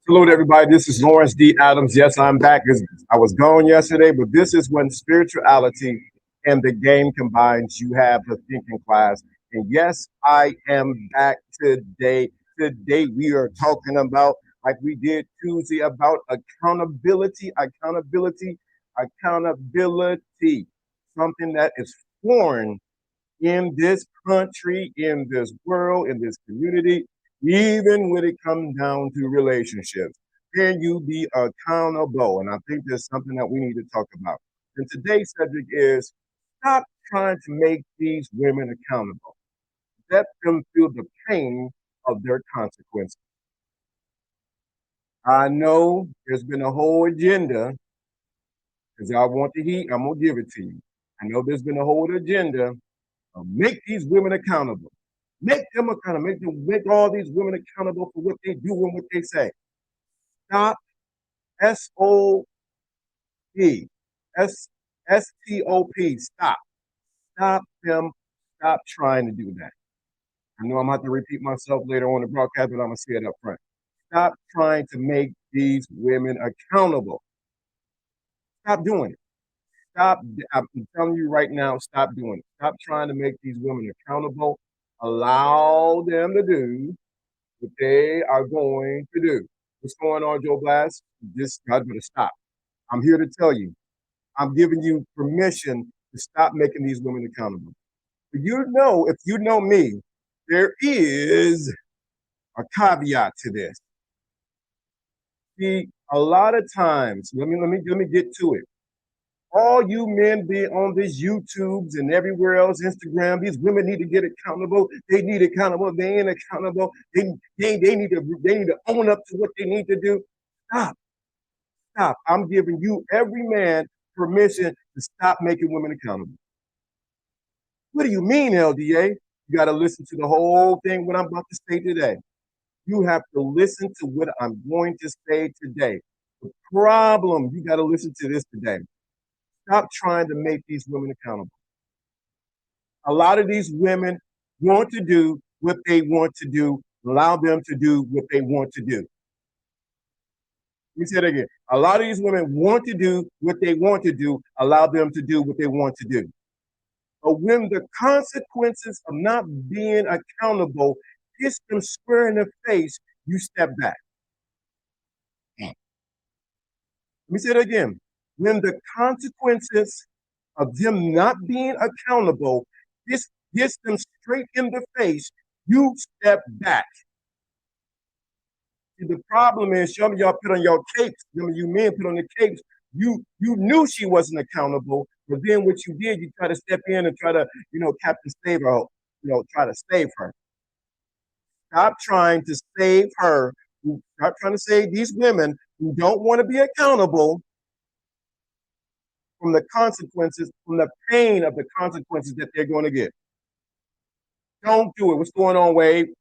Hello, everybody. This is Lawrence D. Adams. Yes, I'm back. I was gone yesterday, but this is when spirituality and the game combines. You have the thinking class. And yes, I am back today. Today, we are talking about, like we did Tuesday, about accountability. Something that is foreign in this country, in this world, in this community, even when it comes down to relationships. Can you be accountable? And I think there's something that we need to talk about. And today's subject is stop trying to make these women accountable. Let them feel the pain of their consequences. I know there's been a whole agenda because I want the heat. I'm going to give it to you. I know there's been a whole agenda. Make these women accountable. Make them accountable. Make all these women accountable for what they do and what they say. Stop. SOP. STOP. Stop. Stop them. Stop trying to do that. I know I'm going to have to repeat myself later on the broadcast, but I'm going to say it up front. Stop trying to make these women accountable. Stop doing it. Stop. I'm telling you right now, stop doing it. Stop trying to make these women accountable. Allow them to do what they are going to do. What's going on, Joe Blast? This God better stop. I'm here to tell you. I'm giving you permission to stop making these women accountable. But if you know me, there is a caveat to this. See, a lot of times, let me get to it. All you men be on these YouTubes and everywhere else, Instagram, these women need to get accountable. They need accountable. They ain't accountable. They need to own up to what they need to do. Stop. Stop. I'm giving you, every man, permission to stop making women accountable. What do you mean, LDA? You got to listen to the whole thing, what I'm about to say today. You have to listen to what I'm going to say today. The problem, you got to listen to this today. Stop trying to make these women accountable. A lot of these women want to do what they want to do. Allow them to do what they want to do. Let me say that again. A lot of these women want to do what they want to do. Allow them to do what they want to do. But when the consequences of not being accountable hits them square in the face, you step back. Let me say that again. When the consequences of them not being accountable hits them straight in the face, you step back. See, the problem is, some of y'all put on your capes, some of you men put on the capes. You knew she wasn't accountable, but then what you did, you try to step in and try to, Captain Save her, try to save her. Stop trying to save her. Stop trying to save these women who don't want to be accountable from the consequences, from the pain of the consequences that they're going to get. Don't do it. What's going on, Wade?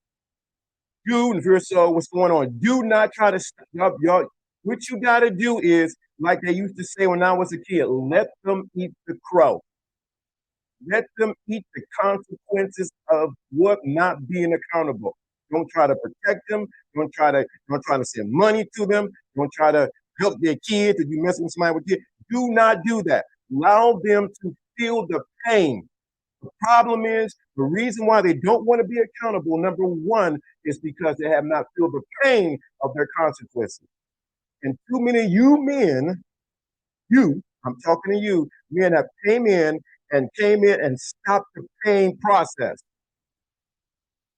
Do, if you're so, what's going on? Do not try to stop y'all. What you got to do is, like they used to say when I was a kid, let them eat the crow. Let them eat the consequences of what not being accountable. Don't try to protect them. Don't try to send money to them. Don't try to help their kids if you messing with somebody with kids. Do not do that. Allow them to feel the pain. The problem is the reason why they don't want to be accountable, number one, is because they have not felt the pain of their consequences. And too many of you men, I'm talking to you, men have came in and stopped the pain process.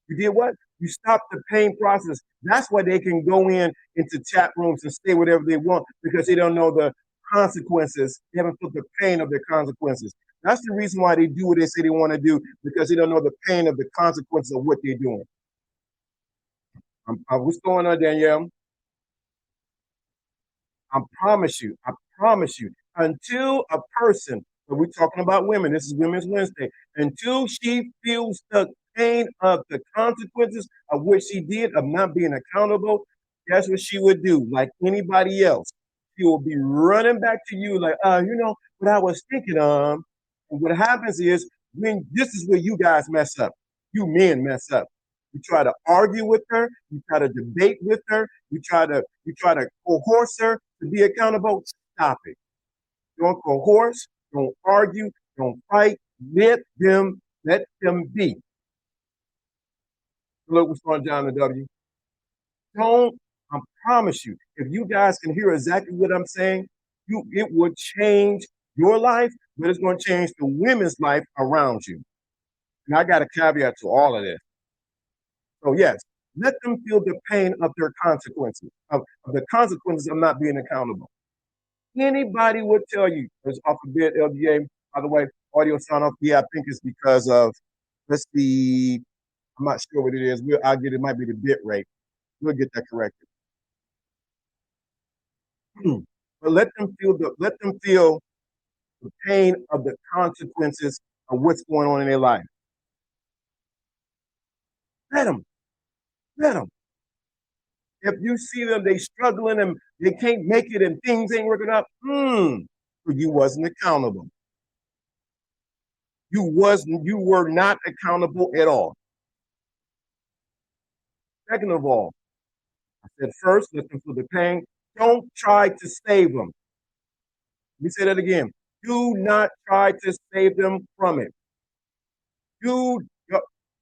You did what? You stopped the pain process. That's why they can go into chat rooms and say whatever they want because they don't know the consequences. They haven't felt the pain of their consequences. That's the reason why they do what they say they want to do because they don't know the pain of the consequences of what they're doing. What's going on, Danielle? I promise you, until a person, but we're talking about women, this is Women's Wednesday, until she feels the pain of the consequences of what she did, of not being accountable, guess what she would do? Like anybody else, she will be running back to you, like, what I was thinking of. And what happens is, when this is where you guys mess up, you men mess up. You try to argue with her, you try to debate with her, you try to coerce her to be accountable. Stop it. Don't coerce, don't argue, don't fight. Let them be. Look what's going down the W. Don't, I promise you, if you guys can hear exactly what I'm saying, it would change your life, but it's going to change the women's life around you. And I got a caveat to all of this. So yes, let them feel the pain of their consequences, of the consequences of not being accountable. Anybody would tell you, there's off a bit, LDA, by the way, audio sound off. Yeah, I think it's because of, let's see, I'm not sure what it is. I'll get it, might be the bit rate. We'll get that corrected. But let them feel the pain of the consequences of what's going on in their life. Let them, let them. If you see them, they struggling and they can't make it and things ain't working out, you wasn't accountable. You were not accountable at all. Second of all, I said first, let them feel the pain. Don't try to save them. Let me say that again. Do not try to save them from it. You,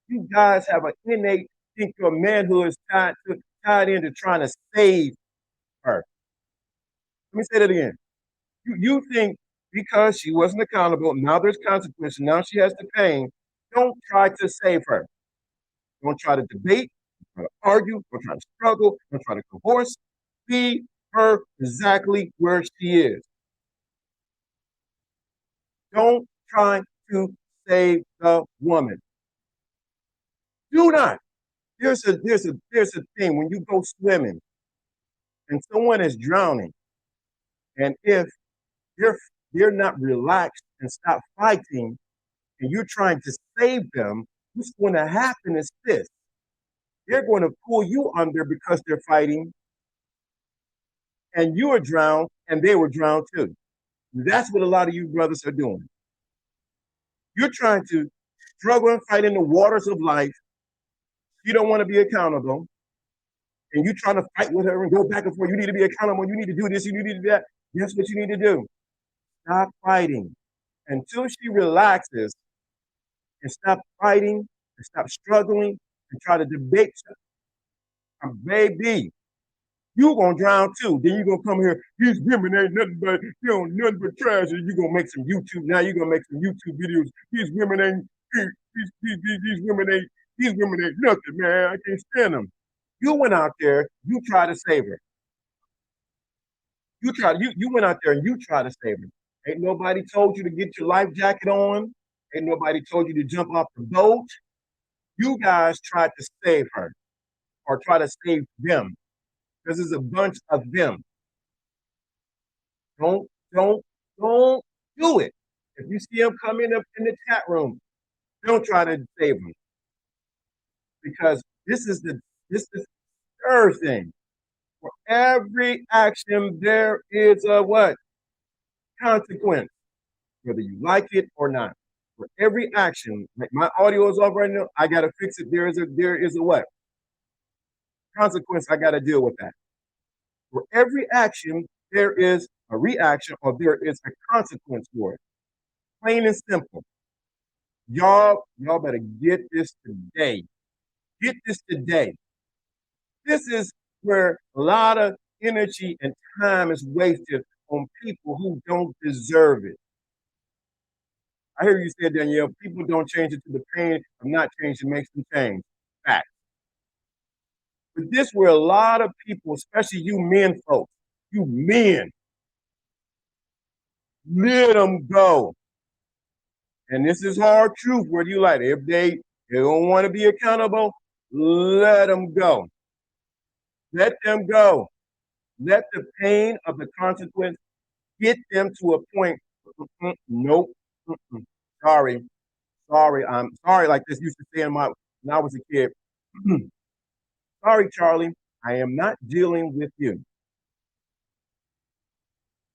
you guys have an innate think your manhood is tied into trying to save her. Let me say that again. You think because she wasn't accountable, now there's consequences, now she has to pay. Don't try to save her. Don't try to debate, don't try to argue, don't try to struggle, don't try to coerce. Be her exactly where she is. Don't try to save the woman. Do not. There's a thing when you go swimming and someone is drowning, and if they're they're not relaxed and stop fighting, and you're trying to save them, what's going to happen is this: they're going to pull you under because they're fighting, and you are drowned, and they were drowned too. That's what a lot of you brothers are doing. You're trying to struggle and fight in the waters of life. You don't want to be accountable, and you're trying to fight with her and go back and forth. You need to be accountable. You need to do this. You need to do that. Guess what you need to do? Stop fighting until she relaxes and stop fighting and stop struggling and try to debate. Baby, you gonna drown too. Then you gonna come here. These women ain't nothing but nothing but trash. And you gonna make some YouTube now. You gonna make some YouTube videos. These women ain't these women ain't nothing, man. I can't stand them. You went out there. You try to save her. You went out there and you try to save her. Ain't nobody told you to get your life jacket on. Ain't nobody told you to jump off the boat. You guys tried to save her or try to save them because there's a bunch of them. Don't, don't, don't do it. If you see them coming up in the chat room, don't try to save them because This is the third thing. For every action, there is a what? Consequence, whether you like it or not. For every action, like my audio is off right now, I gotta fix it. There is a what? Consequence. I gotta deal with that. For every action, there is a reaction or there is a consequence for it. Plain and simple. Y'all better get this today. Get this today. This is where a lot of energy and time is wasted on people who don't deserve it. I hear you say, Danielle, people don't change it to the pain of not changing makes them change. Fact. But this where a lot of people, especially you men folks, you men, let them go. And this is hard truth, whether you like it. If they don't want to be accountable, let them go. Let them go. Let the pain of the consequence get them to a point. Nope. Mm-mm. Sorry. Sorry. I'm sorry. Like this used to say in my when I was a kid. Sorry, Charlie. I am not dealing with you.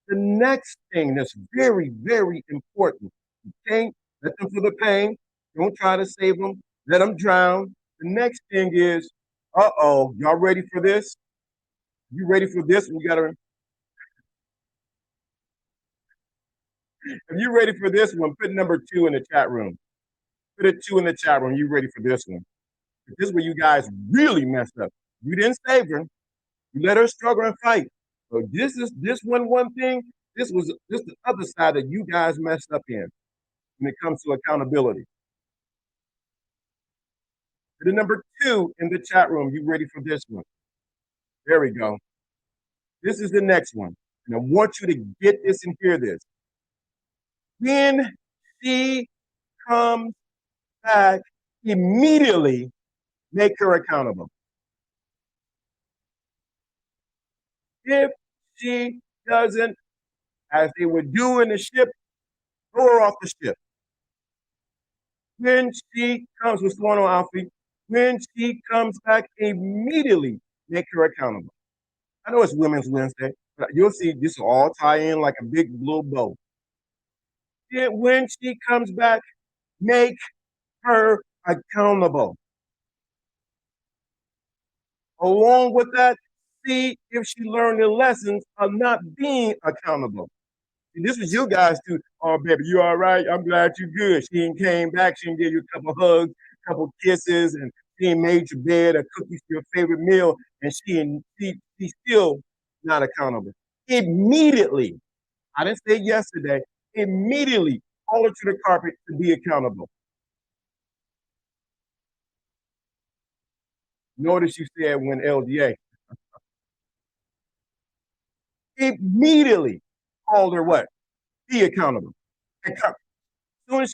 The next thing that's very, very important. You can't let them feel the pain. Don't try to save them. Let them drown. The next thing is, y'all ready for this? You ready for this? We gotta. If you ready for this one, put number 2 in the chat room. Put a 2 in the chat room. You ready for this one? This is where you guys really messed up. You didn't save her. You let her struggle and fight. So this one thing. This was this the other side that you guys messed up in when it comes to accountability. Put a number 2 in the chat room. You ready for this one? There we go. This is the next one. And I want you to get this and hear this. When she comes back, immediately make her accountable. If she doesn't, as they would do in the ship, throw her off the ship. When she comes, what's going on, Alfie? When she comes back, immediately make her accountable. I know it's Women's Wednesday, but you'll see this will all tie in like a big blue bow. When she comes back, make her accountable. Along with that, see if she learned the lessons of not being accountable. And this was you guys too. Oh, baby, you all right? I'm glad you're good. She ain't came back. She ain't give you a couple hugs, a couple kisses, and she ain't made your bed or cooked you your favorite meal, and she's still not accountable. Immediately, I didn't say yesterday, immediately call her to the carpet to be accountable. Notice you said when LDA. Immediately called her what? Be accountable. And soon as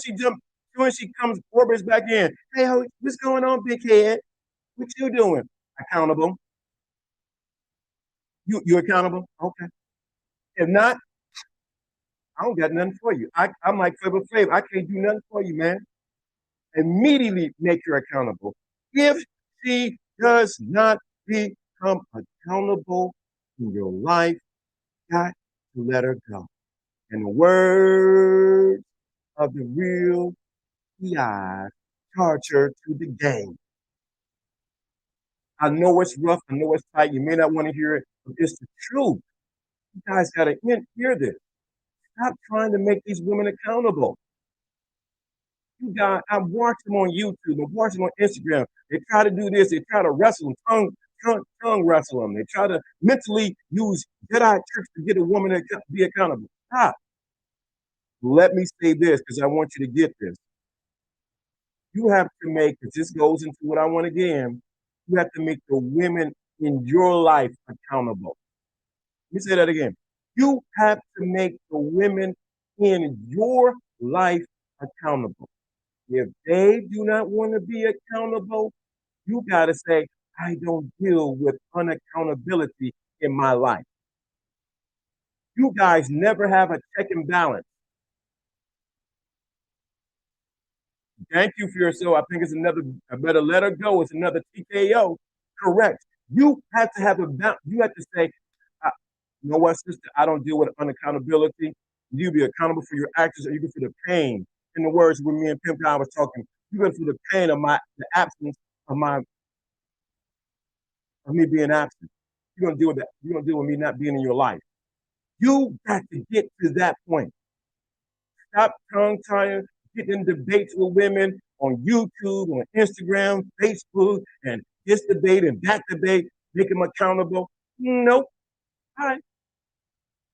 she jumps, soon as she comes orbits back in. Hey, what's going on, big head? What you doing? Accountable. You accountable? Okay. If not, I don't got nothing for you. I'm like Flavor Flav. I can't do nothing for you, man. Immediately make her accountable. If she does not become accountable in your life, got to let her go. In the words of the real PI, charge her to the game. I know it's rough. I know it's tight. You may not want to hear it, but it's the truth. You guys got to hear this. Stop trying to make these women accountable. You guys, I watch them on YouTube. I watch them on Instagram. They try to do this. They try to wrestle them, tongue wrestle them. They try to mentally use Jedi tricks to get a woman to be accountable. Stop. Let me say this because I want you to get this. You have to make, because this goes into what I want to get in, you have to make the women in your life accountable. Let me say that again. You have to make the women in your life accountable. If they do not want to be accountable, you got to say, I don't deal with unaccountability in my life. You guys never have a check and balance. Thank you for your soul. I think it's another, I better let her go. It's another TKO. Correct. You have to have a, you have to say, you know what, sister, I don't deal with unaccountability. You be accountable for your actions or you can feel the pain. In the words when me and Pimp Guy was talking, you can feel the pain of the absence of me being absent. You're gonna deal with that. You're gonna deal with me not being in your life. You got to get to that point. Stop tongue tying, getting in debates with women on YouTube, on Instagram, Facebook, and this debate and that debate, make them accountable. Nope. All right.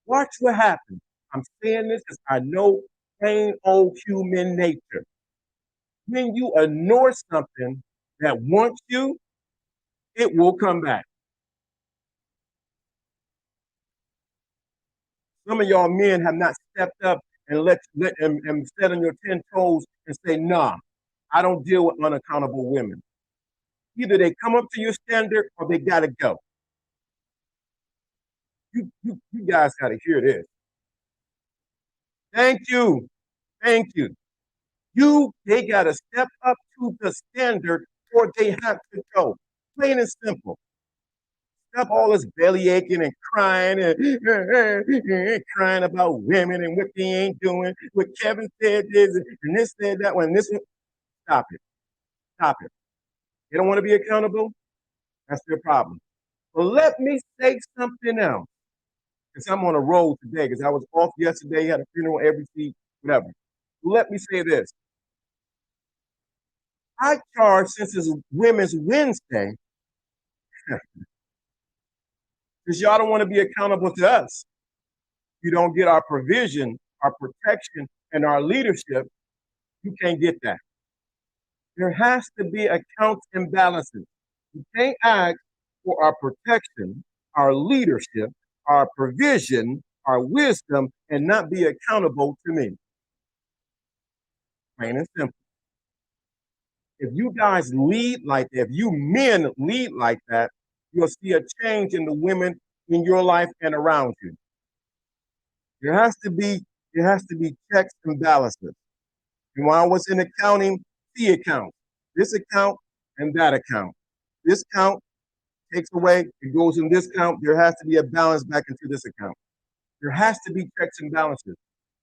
Watch what happens. I'm saying this because I know plain old human nature. When you ignore something that wants you, it will come back. Some of y'all men have not stepped up and let and stand on your 10 toes and say, nah, I don't deal with unaccountable women. Either they come up to your standard or they gotta go. You guys gotta hear this. Thank you. Thank you. They gotta step up to the standard or they have to go. Plain and simple. Stop all this belly aching and crying and crying about women and what they ain't doing. What Kevin said this and this said that one. This one. Stop it. Stop it. They don't want to be accountable. That's their problem. But let me say something else. Because I'm on a roll today. Because I was off yesterday, had a funeral every week, whatever. Let me say this. I charge since it's Women's Wednesday, because y'all don't want to be accountable to us. You don't get our provision, our protection, and our leadership. You can't get that. There has to be accounts and balances. You can't ask for our protection, our leadership, our provision, our wisdom, and not be accountable to me. Plain and simple. If you guys lead like that, if you men lead like that, you'll see a change in the women in your life and around you. There has to be checks and balances. And while I was in accounting, fee account, this account and that account. This account takes away, it goes in this account. There has to be a balance back into this account. There has to be checks and balances.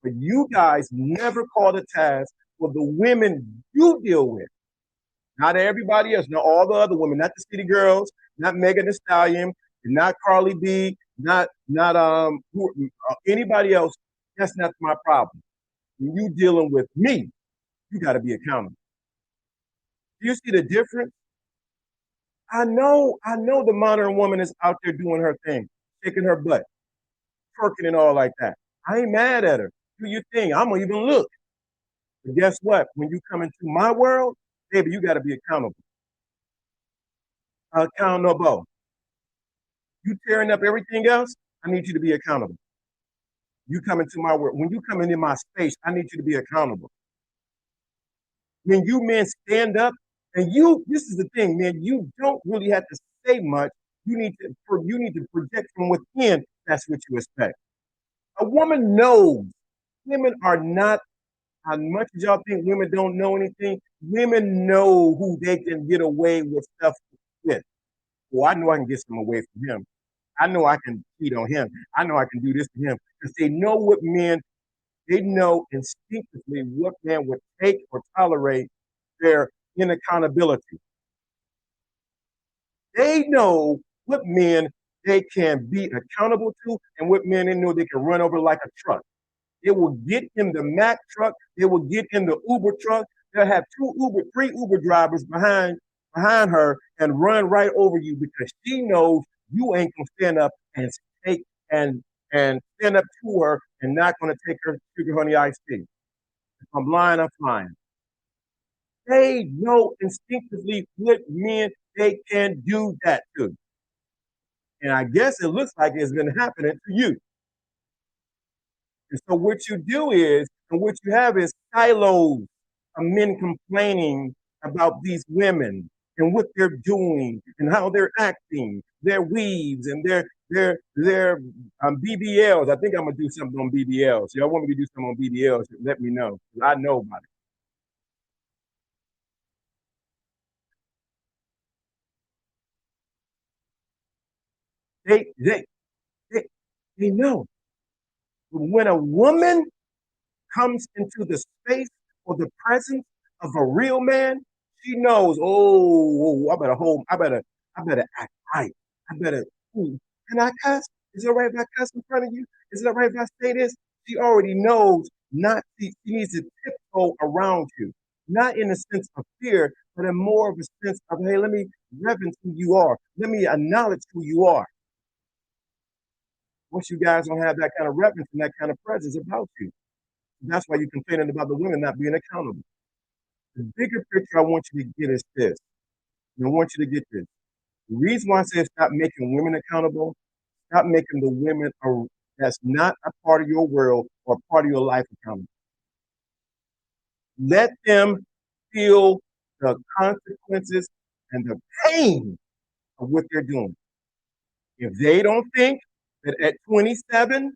But you guys never call the task for the women you deal with. Not everybody else, not all the other women, not the city girls, not Megan Thee Stallion, not Carly B, not anybody else. That's not my problem. When you dealing with me, you got to be accountable. Do you see the difference? I know the modern woman is out there doing her thing, shaking her butt, twerking and all like that. I ain't mad at her. Do your thing. I'm gonna even look. But guess what? When you come into my world, baby, you got to be accountable. Accountable. You tearing up everything else, I need you to be accountable. You come into my world. When you come into my space, I need you to be accountable. When you men stand up, and this is the thing, man, you don't really have to say much. You need to project from within. That's what you expect. A woman knows. Women are not, as much as y'all think women don't know anything, women know who they can get away with stuff with. Well, I know I can get some away from him. I know I can cheat on him. I know I can do this to him. Because they know instinctively what men would take or tolerate their inaccountability. They know what men they can be accountable to and what men they know they can run over like a truck. They will get in the Mack truck. They will get in the Uber truck. They'll have three Uber drivers behind her and run right over you because she knows you ain't gonna stand up and take and stand up to her and not gonna take her sugar honey iced tea. If I'm lying, I'm flying. They know instinctively what men they can do that to. And I guess it looks like it's been happening to you. And so what you do is, and what you have is silos of men complaining about these women and what they're doing and how they're acting, their weaves and their BBLs. I think I'm gonna do something on BBLs. Y'all want me to do something on BBLs? Let me know. I know about it. They they they, they know. But when a woman comes into the space or the presence of a real man, she knows, oh, I better act right. I better, ooh, can I cuss? Is it all right if I cuss in front of you? Is it all right if I say this? She already knows not to, she needs to tiptoe around you, not in a sense of fear, but in more of a sense of, hey, let me reverence who you are. Let me acknowledge who you are. Once you guys don't have that kind of reverence and that kind of presence about you, that's why you're complaining about the women not being accountable. The bigger picture I want you to get is this. And I want you to get this. The reason why I say stop making women accountable, stop making the women that's not a part of your world or part of your life accountable. Let them feel the consequences and the pain of what they're doing. If they don't think that at 27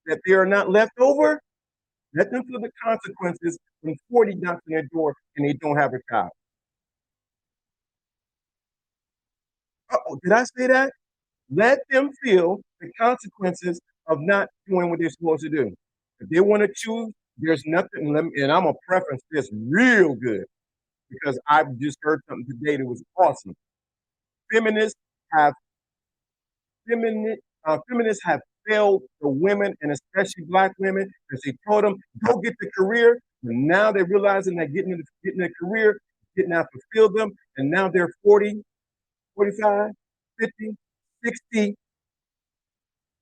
that they are not left over, let them feel the consequences when 40 knocks on their door and they don't have a child. Oh, did I say that? Let them feel the consequences of not doing what they're supposed to do. If they want to choose, there's nothing. And I'm gonna preference this real good because I've just heard something today that was awesome. Feminists have feminists have failed the women and especially black women because they told them go get the career. And now they're realizing that getting a career did not fulfill them, and now they're 40, 45, 50, 60.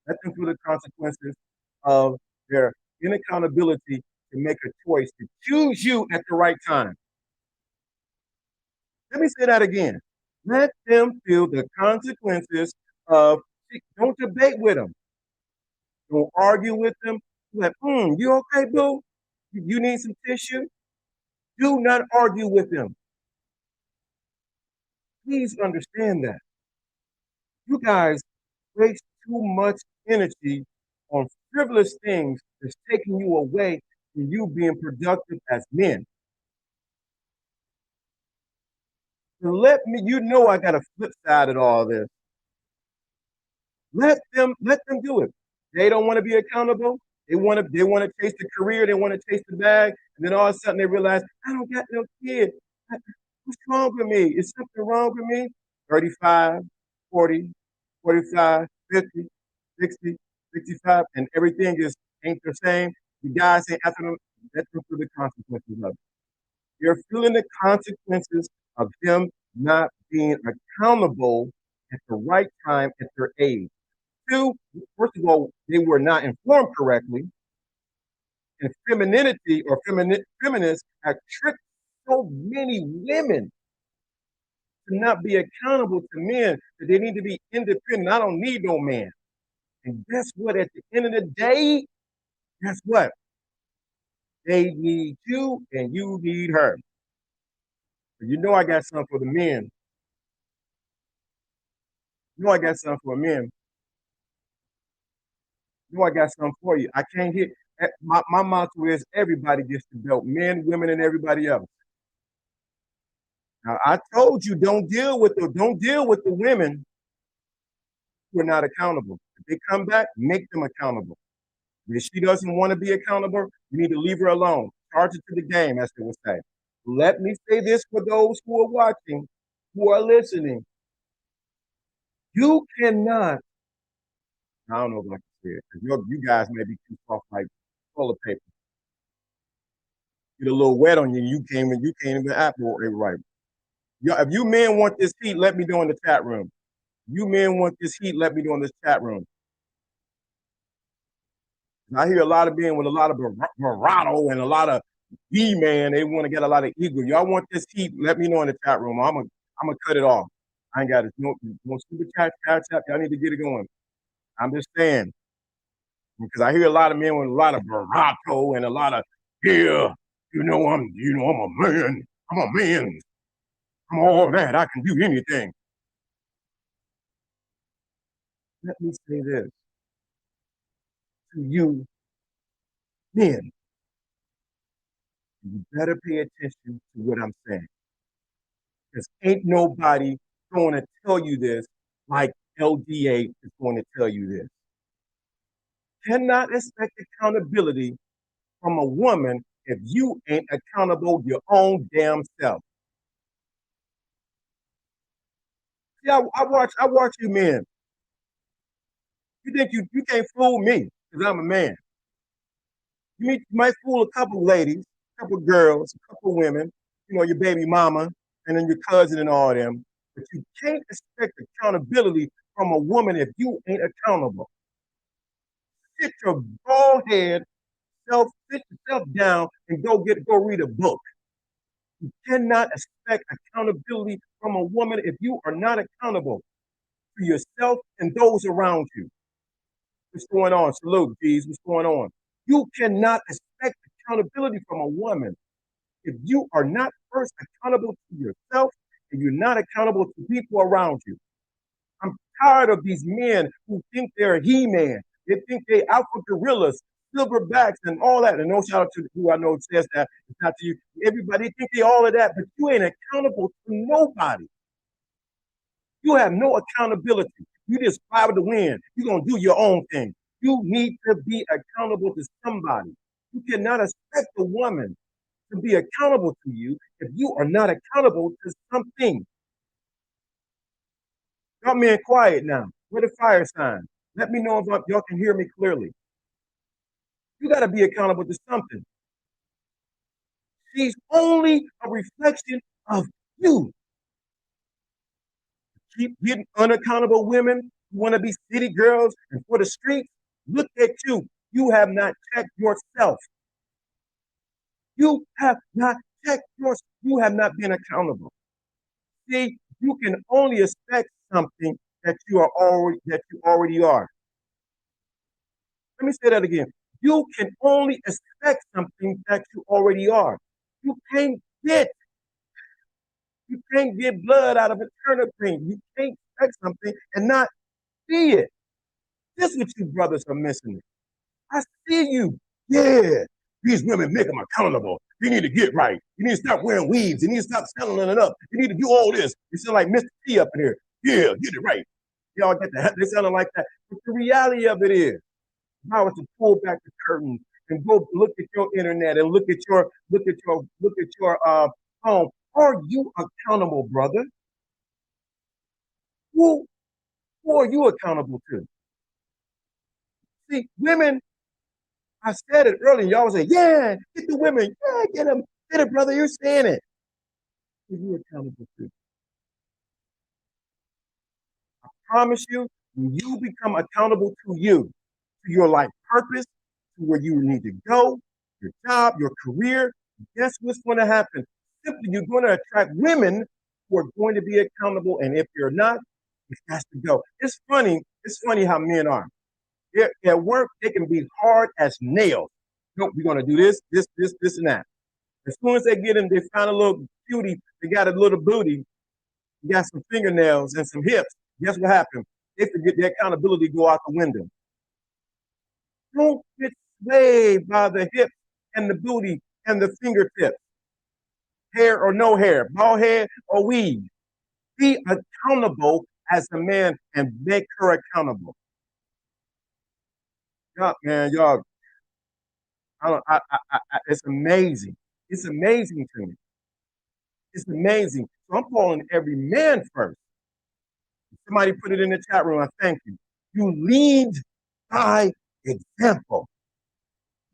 Let them feel the consequences of their inaccountability to make a choice to choose you at the right time. Let me say that again. Let them feel the consequences of, don't debate with them. Don't argue with them. Like, you okay, boo? You need some tissue? Do not argue with them. Please understand that. You guys waste too much energy on frivolous things that's taking you away from you being productive as men. And let me, you know, I got a flip side of all this. Let them do it. They don't want to be accountable. They want to chase the career. They want to chase the bag. And then all of a sudden they realize, I don't got no kid. What's wrong with me? Is something wrong with me? 35, 40, 45, 50, 60, 65, and everything is ain't the same. The guys say after them, let them feel the consequences of it. They're feeling the consequences of them not being accountable at the right time at their age. Two, first of all, they were not informed correctly, and femininity or feminists have tricked so many women to not be accountable to men that they need to be independent. I don't need no man. And guess what? At the end of the day, guess what? They need you and you need her. You know I got something for the men. You know I got something for men. You know I got something for you. I can't hit. My motto is everybody gets the belt, men, women, and everybody else. Now I told you don't deal with the women who are not accountable. If they come back, make them accountable. If she doesn't want to be accountable, you need to leave her alone. Charge her to the game, as they would say. Let me say this for those who are watching, who are listening. You cannot, I don't know if I can say it, because you guys may be too soft like toilet paper. Get a little wet on you, you can't even apple it right. If you men want this heat, let me know in the chat room. You men want this heat, let me know in this chat room. I hear a lot of men with a lot of bravado and a lot of man. They want to get a lot of ego. Y'all want this heat? Let me know in the chat room. I'm gonna cut it off. I ain't got it. No super chat. Y'all need to get it going. I'm just saying because I hear a lot of men with a lot of bravado and a lot of yeah. I'm a man. I'm a man. I'm all that. I can do anything. Let me say this to you, men. You better pay attention to what I'm saying. Because ain't nobody going to tell you this like LDA is going to tell you this. Cannot expect accountability from a woman if you ain't accountable to your own damn self. See, I watch you men. You think you can't fool me because I'm a man. You might fool a couple ladies, a couple girls, a couple women, your baby mama, and then your cousin and all them. But you can't expect accountability from a woman if you ain't accountable. Sit your bald head sit yourself down and go read a book. You cannot expect accountability from a woman if you are not accountable to yourself and those around you. What's going on? Salute, G's. What's going on? You cannot expect accountability from a woman if you are not first accountable to yourself and you're not accountable to people around you. I'm tired of these men who think they're He-Man. They think they alpha gorillas, silverbacks, and all that. And no shout out to who I know says that. It's not to you. Everybody think they all of that, but you ain't accountable to nobody. You have no accountability. You just fly with the wind. You're going to do your own thing. You need to be accountable to somebody. You cannot expect a woman to be accountable to you if you are not accountable to something. Y'all men quiet now. Where the fire sign? Let me know if y'all can hear me clearly. You got to be accountable to something. She's only a reflection of you. Keep getting unaccountable women who want to be city girls and for the streets. Look at you. You have not checked yourself. You have not checked yourself. You have not been accountable. See, you can only expect something that you already are. Let me say that again. You can only expect something that you already are. You can't get you can't get blood out of a turnip green. You can't expect something and not see it. This is what you brothers are missing. I see you. Yeah. These women make them accountable. You need to get right. You need to stop wearing weaves. You need to stop selling it up. You need to do all this. You sound like Mr. T up in here. Yeah, get it right. Y'all get that. They sounding like that. But the reality of it is, if I was to pull back the curtain and go look at your internet and look at your phone, are you accountable, brother? Who, who are you accountable to? See, women, I said it earlier. Y'all say, yeah, get the women. Yeah, get them. Get it, brother. You're saying it. Who are you accountable to? I promise you, when you become accountable to you, to your life purpose, to where you need to go, your job, your career, guess what's going to happen? Simply, you're going to attract women who are going to be accountable. And if you're not, it has to go. It's funny. It's funny how men are. They're, at work, they can be hard as nails. Nope, we're going to do this, and that. As soon as they get in, they find a little cutie, they got a little booty, they got some fingernails and some hips. Guess what happened? They forget their accountability go out the window. Don't get swayed by the hips and the booty and the fingertips. Hair or no hair, bald head or weave. Be accountable as a man and make her accountable. Y'all, man, y'all, I don't, it's amazing. It's amazing to me. It's amazing. So I'm calling every man first. Somebody put it in the chat room. I thank you. You lead by example.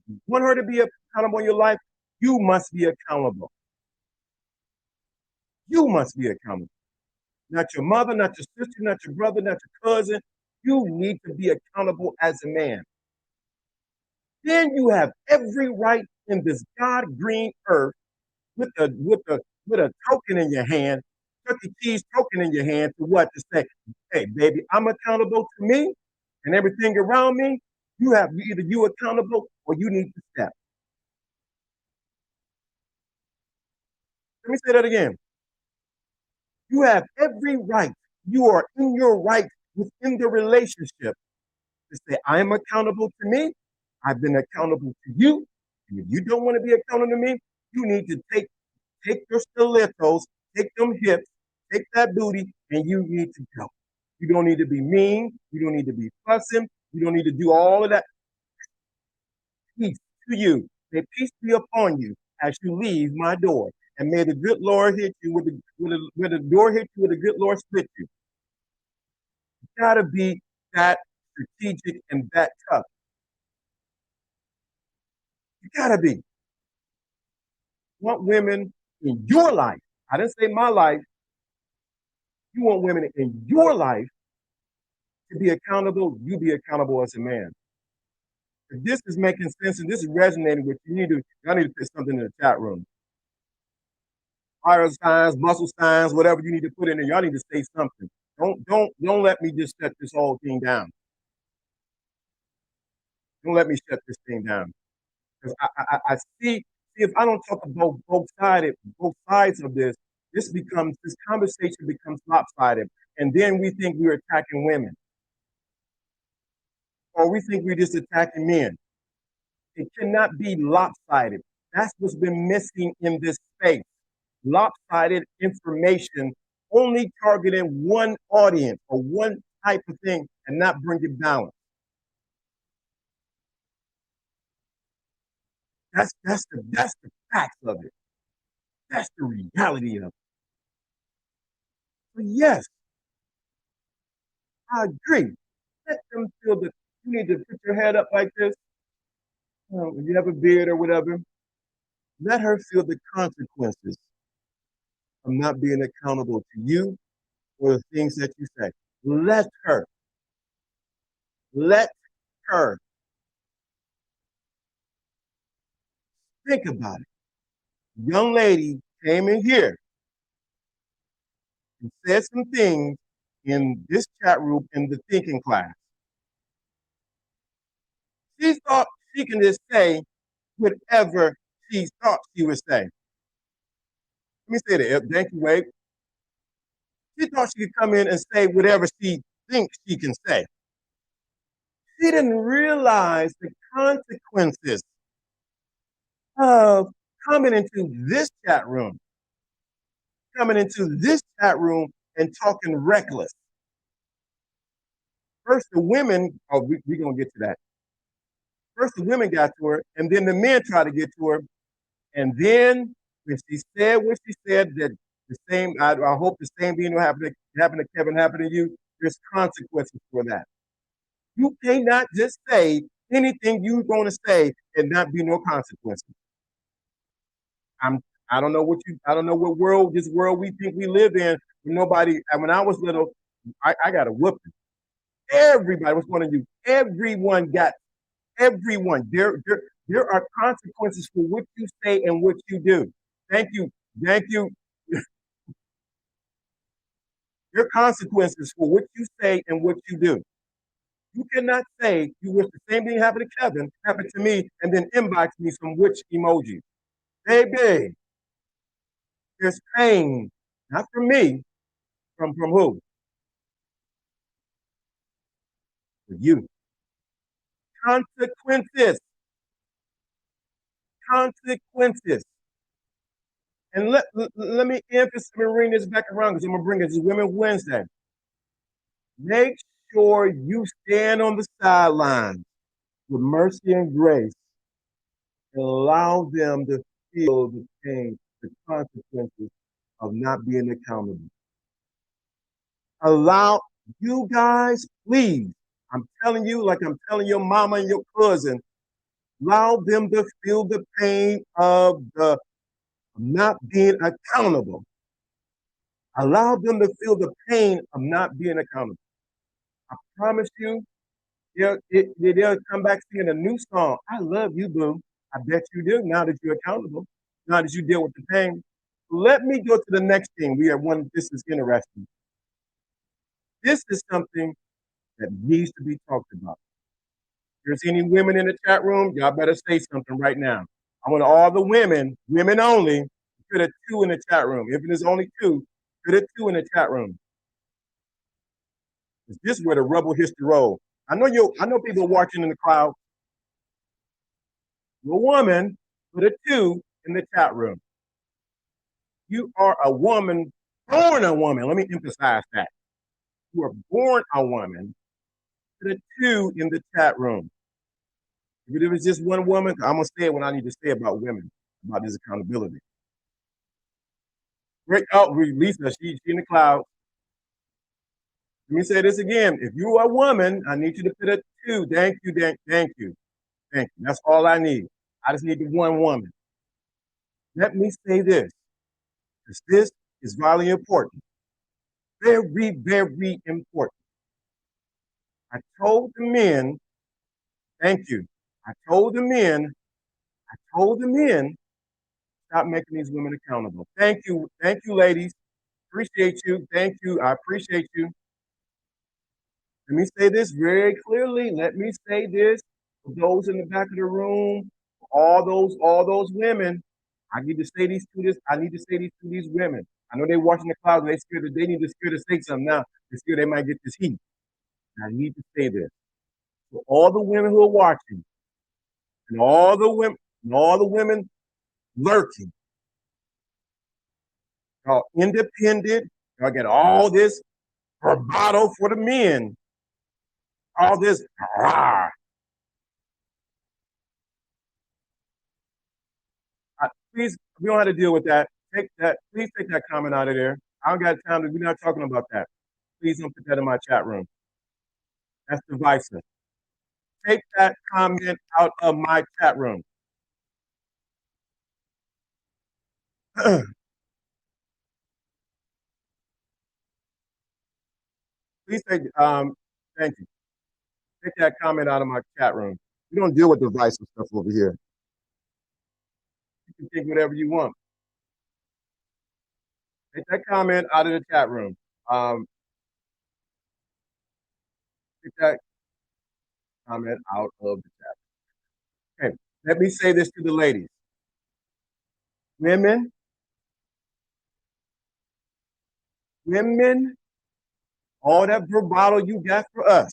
You want her to be accountable in your life? You must be accountable. You must be accountable. Not your mother, not your sister, not your brother, not your cousin. You need to be accountable as a man. Then you have every right in this God green earth with a token in your hand, Chuck E. Cheese token in your hand to what to say, hey baby, I'm accountable to me and everything around me. Either you accountable or you need to step. Let me say that again. You have every right. You are in your right within the relationship to say, I am accountable to me. I've been accountable to you. And if you don't want to be accountable to me, you need to take your stilettos, take them hips, take that booty, and you need to go. You don't need to be mean. You don't need to be fussing. You don't need to do all of that. Peace to you. May peace be upon you as you leave my door. And may the good Lord hit you with the door hit you with the good Lord split you. You gotta be that strategic and that tough. You gotta be. You want women in your life. I didn't say my life. You want women in your life to be accountable. You be accountable as a man. If this is making sense and this is resonating with you, y'all need to put something in the chat room. Fire signs, muscle signs, whatever you need to put in there. Y'all need to say something. Don't let me just shut this whole thing down. Don't let me shut this thing down. Because I see if I don't talk about both sides of this conversation becomes lopsided. And then we think we're attacking women. Or we think we're just attacking men. It cannot be lopsided. That's what's been missing in this space. Lopsided information only targeting one audience or one type of thing and not bringing balance. That's the facts of it. That's the reality of it. But yes, I agree. Let them feel that you need to put your head up like this. If you have a beard or whatever, let her feel the consequences of not being accountable to you or the things that you say. Let her. Let her. Think about it. Young lady came in here and said some things in this chat room in the thinking class. She thought she can just say whatever she thought she would say. Let me say that. Thank you, Wade. She thought she could come in and say whatever she thinks she can say. She didn't realize the consequences of coming into this chat room, and talking reckless. First, the women, we're going to get to that. First, the women got to her, and then the men tried to get to her. And then when she said what she said, that the same, I hope the same being will happen to Kevin, happen to you, there's consequences for that. You cannot just say anything you're going to say and not be no consequences. I don't know what world, this world we think we live in. Nobody, when I was little, I got a whooping. Everybody was one of you. Everyone got everyone. There are consequences for what you say and what you do. Thank you. Thank you. There are consequences for what you say and what you do. You cannot say you wish the same thing happened to Kevin, happened to me, and then inbox me some witch emoji. Baby, there's pain, not from me, from who? For you. Consequences. Consequences. And let me emphasize, let me bring this back around because I'm gonna bring it to Women Wednesday. Make sure you stand on the sidelines with mercy and grace and allow them to feel the pain, the consequences of not being accountable. Allow you guys, please. I'm telling you, like I'm telling your mama and your cousin, allow them to feel the pain of the not being accountable. Allow them to feel the pain of not being accountable. I promise you, they'll come back singing a new song. I love you, boo. I bet you do. Now that you're accountable, now that you deal with the pain. Let me go to the next thing. We are one. This is interesting. This is something that needs to be talked about. If there's any women in the chat room, y'all better say something right now. I want all the women only, put a 2 in the chat room. If there's only 2, put a 2 in the chat room. This is where the rubble hits the road. I know people watching in the crowd. You're a woman, put a 2 in the chat room. You are a woman, born a woman. Let me emphasize that. who were born a woman, put a 2 in the chat room. If it was just one woman, I'm going to say it when I need to say about women, about this accountability. Great. Oh, Lisa, she in the cloud. Let me say this again. If you are a woman, I need you to put a 2. Thank you, thank you. Thank you. That's all I need. I just need the one woman. Let me say this, because this is vitally important. Very, very important. I told the men, thank you. I told the men, stop making these women accountable. Thank you, ladies. Appreciate you. Thank you. I appreciate you. Let me say this very clearly. Let me say this for those in the back of the room, all those women. I need to say these to this. I need to say these to these women. I know they're watching the clouds. They scared that they need to scared to say something now. They're scared they might get this heat. And I need to say this for all the women who are watching, and all the women lurking. Y'all independent. Y'all get all this bravado for the men. All this rah. Please, we don't have to deal with that. Take that. Please take that comment out of there. I don't got time to. We're not talking about that. Please don't put that in my chat room. That's divisive. Take that comment out of my chat room. Please take. Thank you. Take that comment out of my chat room. We don't deal with divisive stuff over here. You can think whatever you want. Take that comment out of the chat room. Take that comment out of the chat. Okay, let me say this to the ladies. Women, all that bravado you got for us,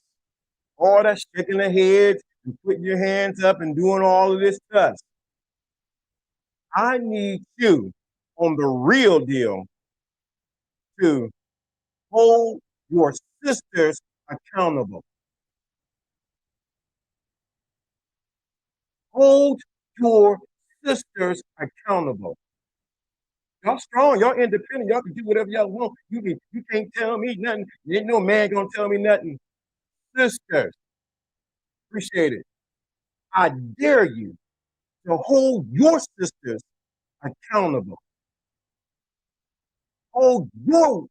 all that shaking the heads and putting your hands up and doing all of this stuff. I need you on the real deal to hold your sisters accountable. Hold your sisters accountable. Y'all strong, y'all independent, y'all can do whatever y'all want. You can't tell me nothing. Ain't no man gonna tell me nothing. Sisters, appreciate it. I dare you to hold your sisters accountable. Hold your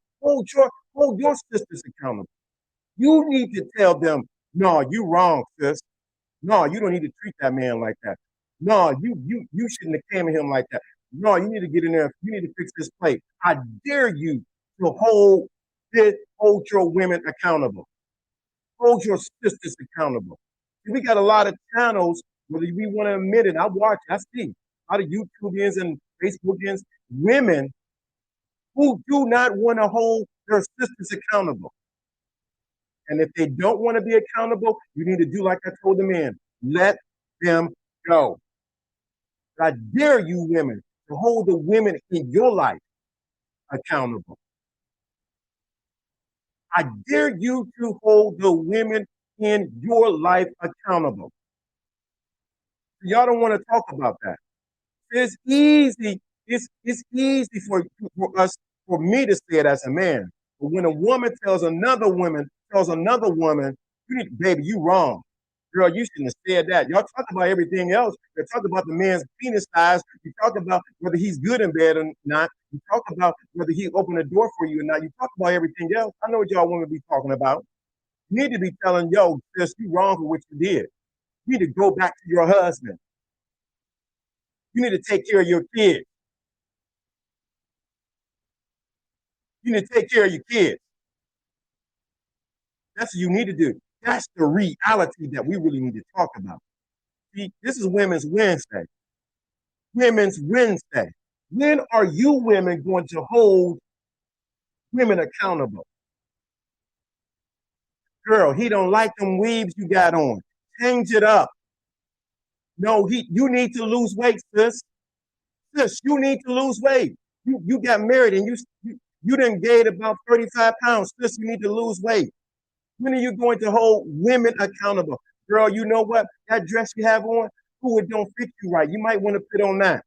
sisters accountable. You need to tell them, no, you wrong, sis. No, you don't need to treat that man like that. No, you shouldn't have came to him like that. No, you need to get in there. You need to fix this plate. I dare you to hold your women accountable. Hold your sisters accountable. We got a lot of channels, whether we want to admit it. I watch, I see a lot of YouTubers and Facebookians, women who do not want to hold their sisters accountable. And if they don't want to be accountable, you need to do like I told the men. Let them go. I dare you women to hold the women in your life accountable. I dare you to hold the women in your life accountable. Y'all don't want to talk about that. It's easy. It's easy for us, for me to say it as a man. But when a woman tells another woman, you need, baby, you wrong. Girl, you shouldn't have said that. Y'all talk about everything else. You talk about the man's penis size. You talk about whether he's good in bed or not. You talk about whether he opened the door for you or not. You talk about everything else. I know what y'all women be talking about. You need to be telling, yo, sis, you wrong for what you did. You need to go back to your husband. You need to take care of your kids. You need to take care of your kids. That's what you need to do. That's the reality that we really need to talk about. See, this is Women's Wednesday. Women's Wednesday. When are you women going to hold women accountable? Girl, he don't like them weaves you got on. Change it up. No, you need to lose weight, sis. Sis, you need to lose weight. You got married and You done gained about 35 pounds. Sister, you need to lose weight. When are you going to hold women accountable? Girl, you know what? That dress you have on, who it don't fit you right. You might want to put on that.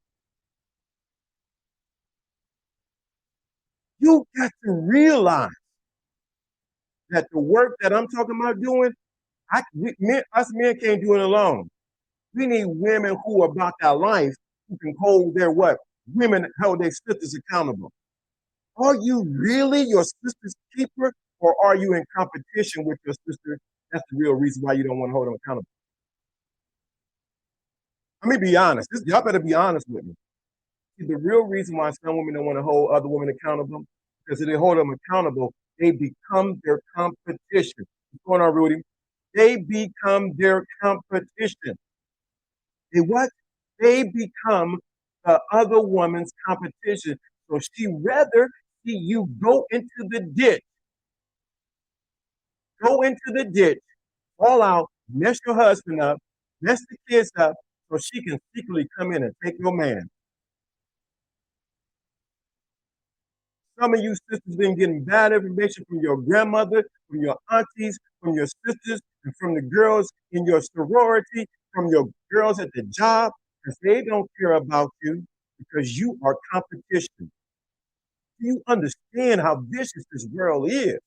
You got to realize that the work that I'm talking about doing, us men can't do it alone. We need women who are about that life, who can hold their what? Women hold their sisters accountable. Are you really your sister's keeper, or are you in competition with your sister? That's the real reason why you don't want to hold them accountable. Let me be honest. Y'all better be honest with me. See, the real reason why some women don't want to hold other women accountable, because if they hold them accountable, they become their competition. What's going on, Rudy? They become their competition. They what? They become the other woman's competition. So she rather see you go into the ditch, fall out, mess your husband up, mess the kids up, so she can secretly come in and take your man. Some of you sisters been getting bad information from your grandmother, from your aunties, from your sisters, and from the girls in your sorority, from your girls at the job, because they don't care about you because you are competition. Do you understand how vicious this world is?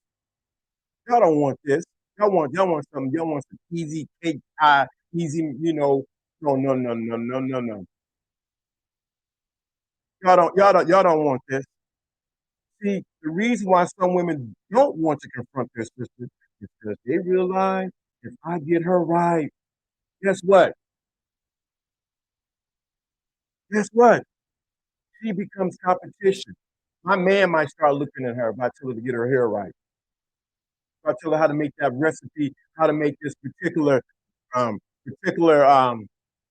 Y'all don't want this. Y'all want some easy cake pie, easy, no, no, no, no, no, no, no. Y'all don't want this. See, the reason why some women don't want to confront their sisters is because they realize if I get her right, guess what? Guess what? She becomes competition. My man might start looking at her if I tell her to get her hair right. If I tell her how to make that recipe, how to make this um particular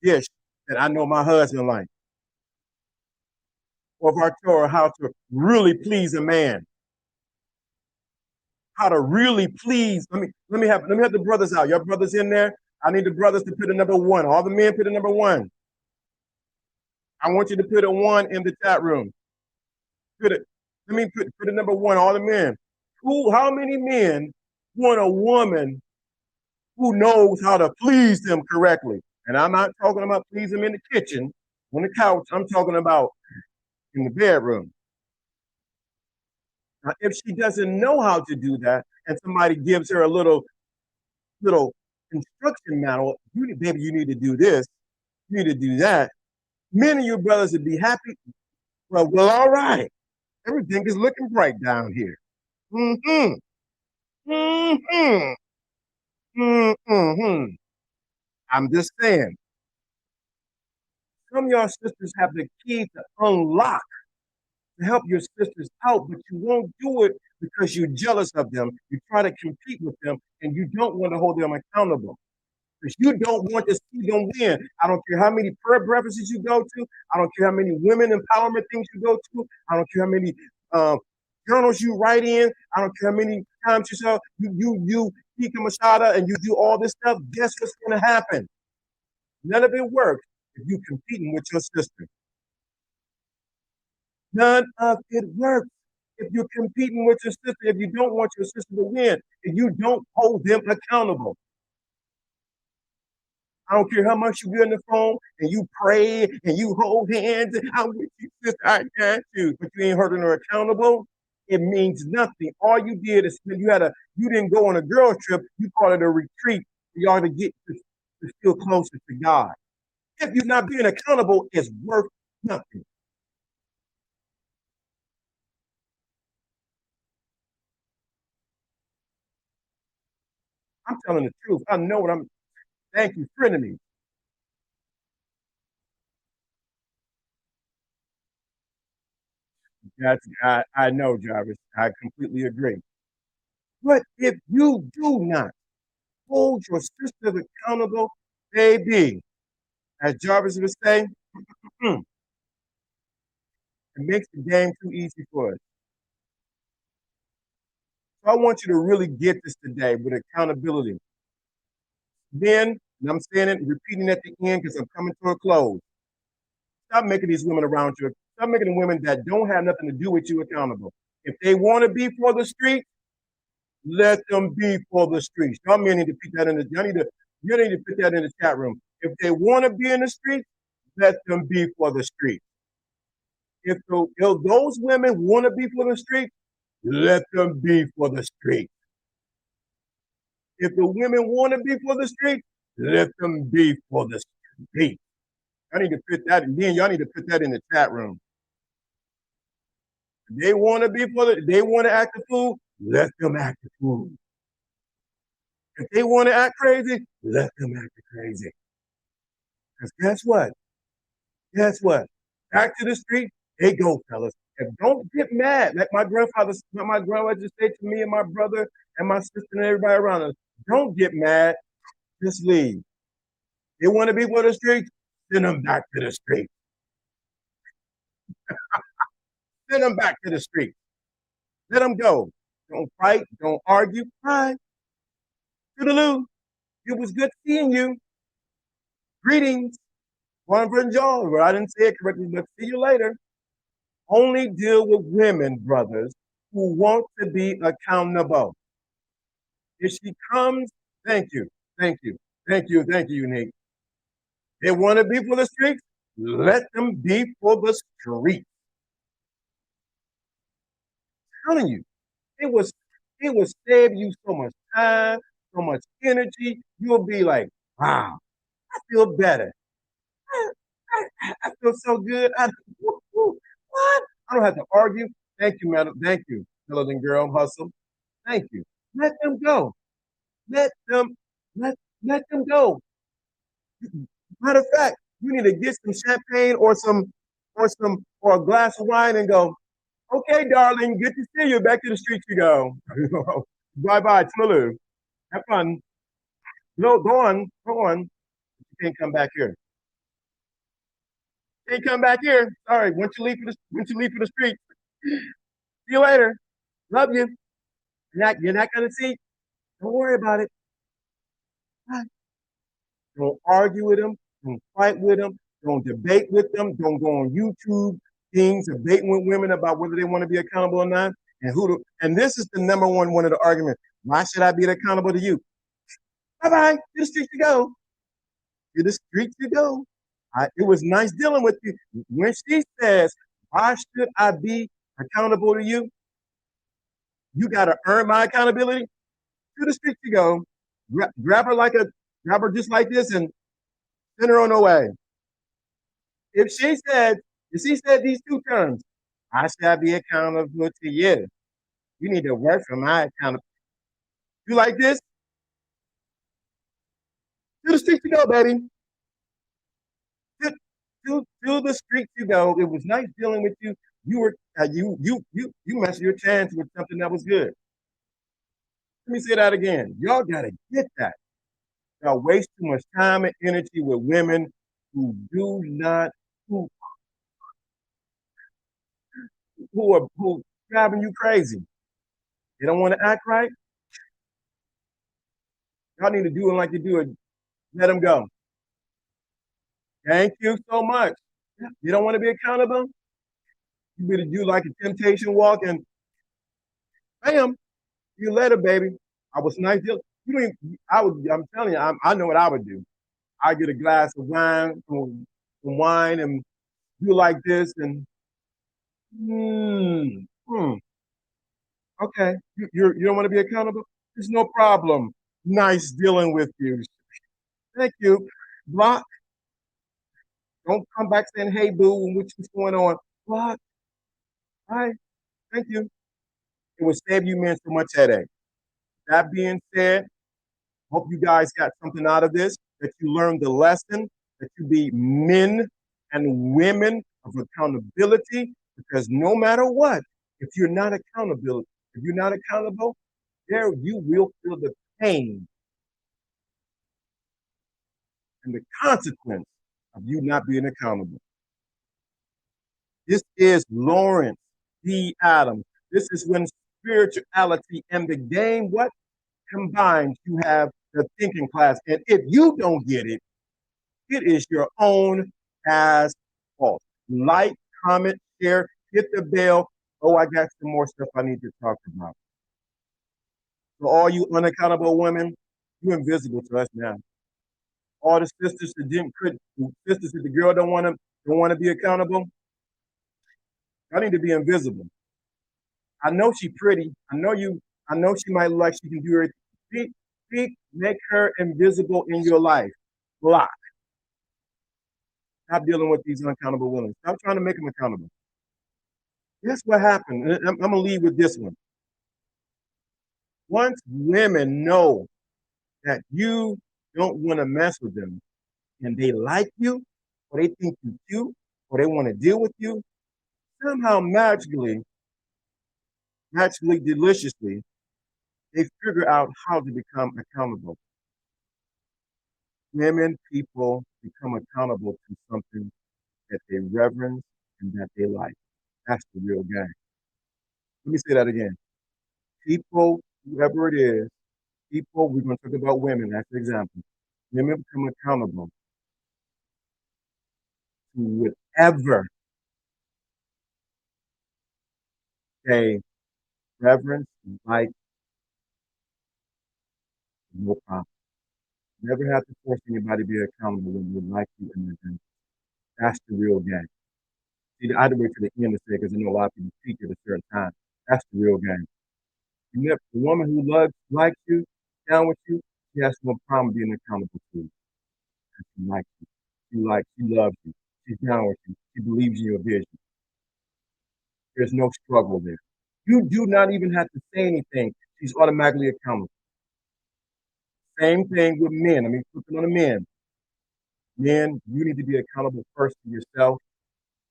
dish that I know my husband likes, or if I tell her how to really please a man, how to really please. Let me have the brothers out. Your brothers in there. I need the brothers to put a number one. All the men put a number one. I want you to put a one in the chat room. Put it. Let me put a number one. All the men. Who? How many men want a woman who knows how to please them correctly? And I'm not talking about please them in the kitchen, on the couch. I'm talking about in the bedroom. Now, if she doesn't know how to do that, and somebody gives her a little instruction manual, baby, you need to do this, you need to do that. Many of your brothers would be happy. Well, all right. Everything is looking bright down here. Mm-hmm. Mm-hmm. Mm-hmm. I'm just saying, some of y'all sisters have the key to unlock to help your sisters out, but you won't do it because you're jealous of them. You try to compete with them, and you don't want to hold them accountable. Because you don't want to see them win. I don't care how many prayer breakfasts you go to. I don't care how many women empowerment things you go to. I don't care how many uh, journals you write in. I don't care how many times you say you Hika Mashada and you do all this stuff. Guess what's going to happen? None of it works if you're competing with your sister. None of it works if you're competing with your sister. If you don't want your sister to win, if you don't hold them accountable. I don't care how much you get on the phone and you pray and you hold hands. I'm with you, sister. I got you. But you ain't holding her accountable. It means nothing. All you did is you didn't go on a girl trip. You called it a retreat for y'all to get to feel closer to God. If you're not being accountable, it's worth nothing. I'm telling the truth. I know what I'm. Thank you, friend of me. I know, Jarvis. I completely agree. But if you do not hold your sisters accountable, baby, as Jarvis would say, it makes the game too easy for us. So I want you to really get this today with accountability. Then, and I'm saying it, repeating at the end because I'm coming to a close. Stop making these women around you. Stop making the women that don't have nothing to do with you accountable. If they want to be for the streets, let them be for the streets. Y'all men need to put that in the. You need to put that in the chat room. If they want to be in the streets, let them be for the streets. If those women want to be for the streets, let them be for the streets. If the women want to be for the streets, let them be for the streets. I need to put that. Me and y'all need to put that in the chat room. If they want to be for the. They want to act the fool. Let them act the fool. If they want to act crazy, let them act crazy. Because guess what? Guess what? Back to the street, they go, fellas. And don't get mad. Like my grandfather just said to me and my brother and my sister and everybody around us. Don't get mad. Just leave. They want to be for the streets, send them back to the street. Send them back to the street. Let them go. Don't fight. Don't argue. Bye. Toodaloo. It was good seeing you. Greetings. Bonjour. Well, I didn't say it correctly, but see you later. Only deal with women, brothers, who want to be accountable. If she comes, thank you, thank you, thank you, thank you, Unique. They want to be for the streets, let them be for the streets. I'm telling you, it was save you so much time, so much energy. You'll be like, wow, I feel better. I feel so good. What? I don't have to argue. Thank you, madam. Thank you, Melanin Girl Hustle. Thank you. Let them go. Let them let them go. Matter of fact, you need to get some champagne or a glass of wine and go, okay, darling, good to see you. Back to the streets you go. Bye bye, Tulu. Have fun. No, go on, go on. You can't come back here. You can't come back here. Sorry, once you leave for the street. See you later. Love you. You're not gonna see. Don't worry about it. Bye. Don't argue with them. Don't fight with them. Don't debate with them. Don't go on YouTube things debating with women about whether they want to be accountable or not. And this is the number one of the arguments. Why should I be accountable to you? Bye bye. To the streets you go. To the streets you go. It was nice dealing with you. When she says, why should I be accountable to you? You got to earn my accountability. To the streets you go. Grab her just like this and send her on her way. If she said these two terms, I shall be accountable to you. You need to work for my accountability. You like this? To the streets you go, baby. To the streets you go. It was nice dealing with you. You were you messed your chance with something that was good. Let me say that again. Y'all gotta get that. Y'all waste too much time and energy with women who do not who driving you crazy. They don't want to act right. Y'all need to do it like you do it. Let them go. Thank you so much. You don't want to be accountable? You better do like a temptation walk and bam, you let her, baby. I was nice. You don't even, I'm telling you, I know what I would do. I get a glass of some wine and do like this and okay. You don't want to be accountable? There's no problem. Nice dealing with you. Thank you. Block. Don't come back saying, hey, boo, and what's going on. Block. All right. Thank you. It will save you men so much headache. That being said, hope you guys got something out of this, that you learned the lesson, that you be men and women of accountability, because no matter what, if you're not accountable, there you will feel the pain and the consequence of you not being accountable. This is Lawrence D. Adams. This is when spirituality and the game, what combined, you have the thinking class. And if you don't get it, it is your own as fault. Like, comment, share, hit the bell, Oh, I got some more stuff I need to talk about. For all you unaccountable women, you're invisible to us now. All the sisters that didn't quit, sisters that the girl don't want to be accountable, I need to be invisible. I know she pretty. I know you. I know she might like she can do it. Make her invisible in your life. Block. Stop dealing with these unaccountable women. Stop trying to make them accountable. Guess what happened? I'm gonna leave with this one. Once women know that you don't want to mess with them, and they like you, or they think you're cute, or they want to deal with you, somehow magically, deliciously, they figure out how to become accountable. Women, people become accountable to something that they reverence and that they like. That's the real game. Let me say that again. People, whoever it is, people, we're going to talk about women, that's the example. Women become accountable to whatever they reverence and like, no problem. Never have to force anybody to be accountable when they like you and they're. That's the real game. See, I had to wait till the end to say because I know a lot of people speak at a certain time. That's the real game. And if the woman who likes you, down with you, she has no problem being accountable to you. She likes you. She loves you. She's down with you. She believes in your vision. There's no struggle there. You do not even have to say anything. She's automatically accountable. Same thing with men. I mean, flipping on the men. Men, you need to be accountable first to yourself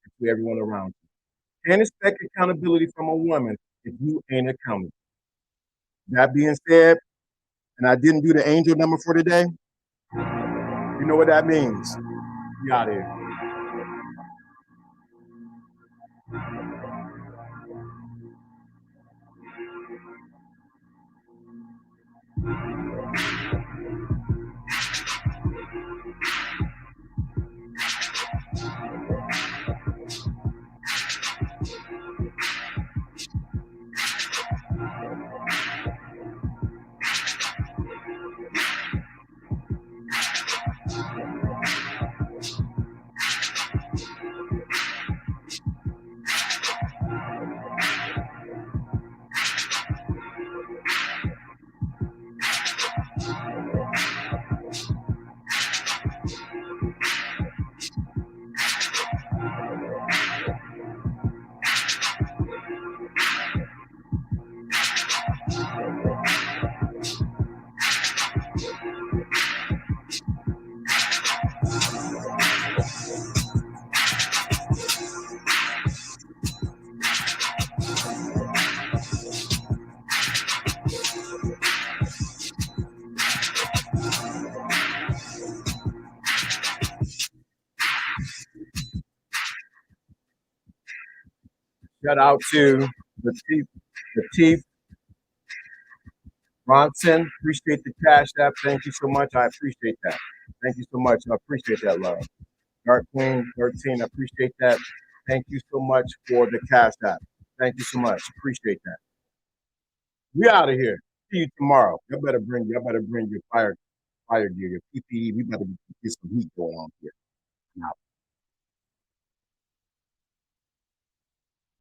and to everyone around you. Can't expect accountability from a woman if you ain't accountable. That being said, and I didn't do the angel number for today, you know what that means. We out here. Shout out to the Chief Bronson. Appreciate the cash app. Thank you so much. I appreciate that. Thank you so much. I appreciate that love. Dark Queen 13. I appreciate that. Thank you so much for the cash app. Thank you so much. Appreciate that. We out of here. See you tomorrow. Y'all better bring your fire gear, your PPE. We better get some heat going on here. Now.